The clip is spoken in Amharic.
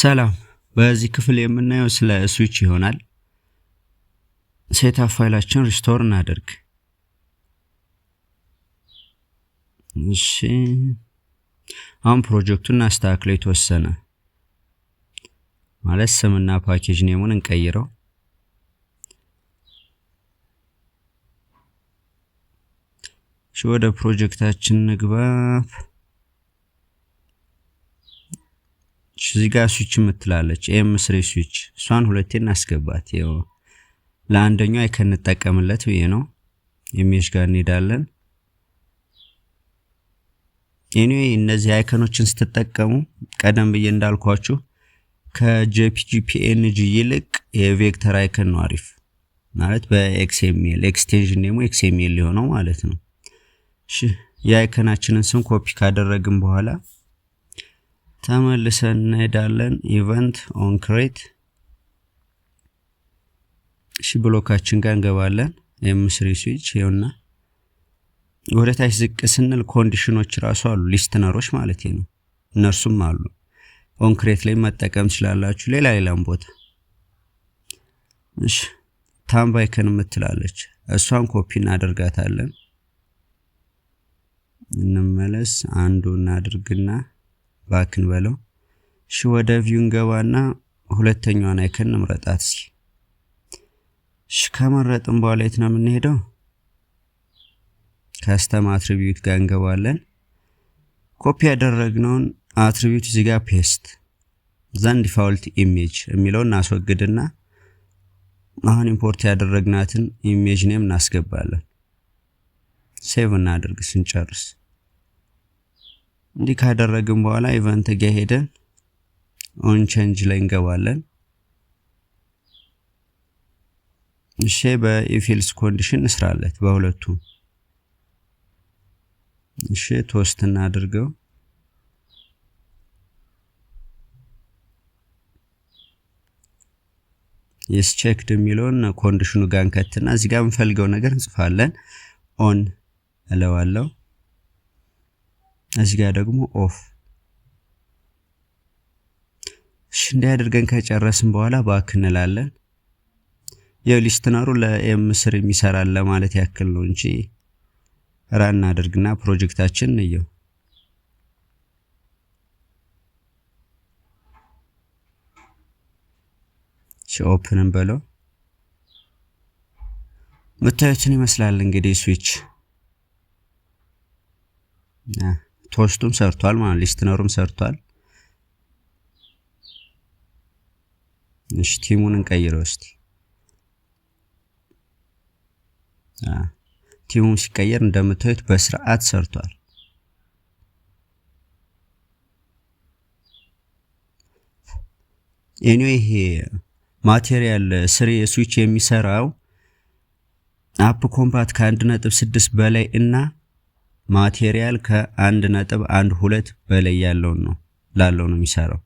ሰላም በዚህ ክፍል የምናየው ስለ ስዊች ይሆናል። ሴትአፕ ፋይላችን ሪስቶር እናድርግ። እሺ አሁን ፕሮጀክቱን እናስተካክለው የተወሰነ ማለት ስምና ፓኬጅ ኔሙን እንቀይረው። እሺ ወደ ፕሮጀክታችን ንግባ። እዚህ ጋር ስዊች ምትላለች M3 ስዊች እሷን ሁለቴ እናስገባት። ይኸው ለአንደኛው አይከን እንጠቀምለት ብዬ ነው። ኢሜጅ ጋር እንሄዳለን። ኤኒዌይ እነዚህ አይከኖችን ስትጠቀሙ ቀደም ብዬ እንዳልኳችሁ ከJPG PNG ይልቅ የቬክተር አይከን ነው አሪፍ ማለት በXML ኤክስቴንሽን ኔሙ XML ሊሆነው ማለት ነው። እሺ የአይከናችንን ስም ኮፒ ካደረግን በኋላ ተመልሰን እንሄዳለን ኢቨንት ኦን ክሬት። እሺ ብሎካችን ጋር እንገባለን። M3 ስዊች ይኸውና ወደ ታች ዝቅ ስንል ኮንዲሽኖች ራሱ አሉ ሊስትነሮች ማለት ነው። እነርሱም አሉ ኦን ክሬት ላይ መጠቀም ትችላላችሁ ሌላም ቦታ። እሺ ታምብ አይከን ምትላለች እሷን ኮፒ እናደርጋታለን። እንመለስ አንዱን እናድርግና ባክን በለው። እሺ ወደ ቪው እንገባና ሁለተኛዋን አይከን እንምረጣት። እሺ ከመረጥን በኋላ የት ነው የምንሄደው? ካስተም አትሪቢዩት ጋር እንገባለን። ኮፒ ያደረግነውን አትሪቢዩት እዚህ ጋር ፔስት ዘን ዲፋልት ኢሜጅ የሚለውን እናስወግድና አሁን ኢምፖርት ያደረግናትን ኢሜጅ ኔም እናስገባለን። ሴቭ እናድርግ ስንጨርስ። እንዲህ ካደረግን በኋላ ኢቨንት ጋር ሄደን ኦን ቼንጅ ላይ እንገባለን። እሺ በኢፍ ኤልስ ኮንዲሽን እንስራለት በሁለቱም። እሺ ቶስት እናድርገው። yes checked የሚለውን ኮንዲሽኑ ጋር እንከትና እዚህ ጋር የምንፈልገው ነገር እንጽፋለን። ኦን እለዋለሁ። እዚህ ጋር ደግሞ ኦፍ። እሺ እንዲያደርገን ከጨረስን በኋላ ባክ እንላለን። የሊስትነሩ ለM3 የሚሰራል ለማለት ያክል ነው እንጂ ራን እናድርግና ፕሮጀክታችን እንየው። እሺ ኦፕን እንበለው። መታየቱን ይመስላል እንግዲህ ስዊች ቶስቱም ሰርቷል ማለት ሊስትነሩም ሰርቷል። እሺ ቲሙን እንቀይረው እስቲ። ቲሙን ሲቀየር እንደምታዩት በስርዓት ሰርቷል። ኤኒዌይ ይሄ ማቴሪያል ስሪ ስዊች የሚሰራው አፕ ኮምፓት ከ1.6 በላይ እና ማቴሪያል ከ1.12 በላይ ያለው ነው የሚሰራው።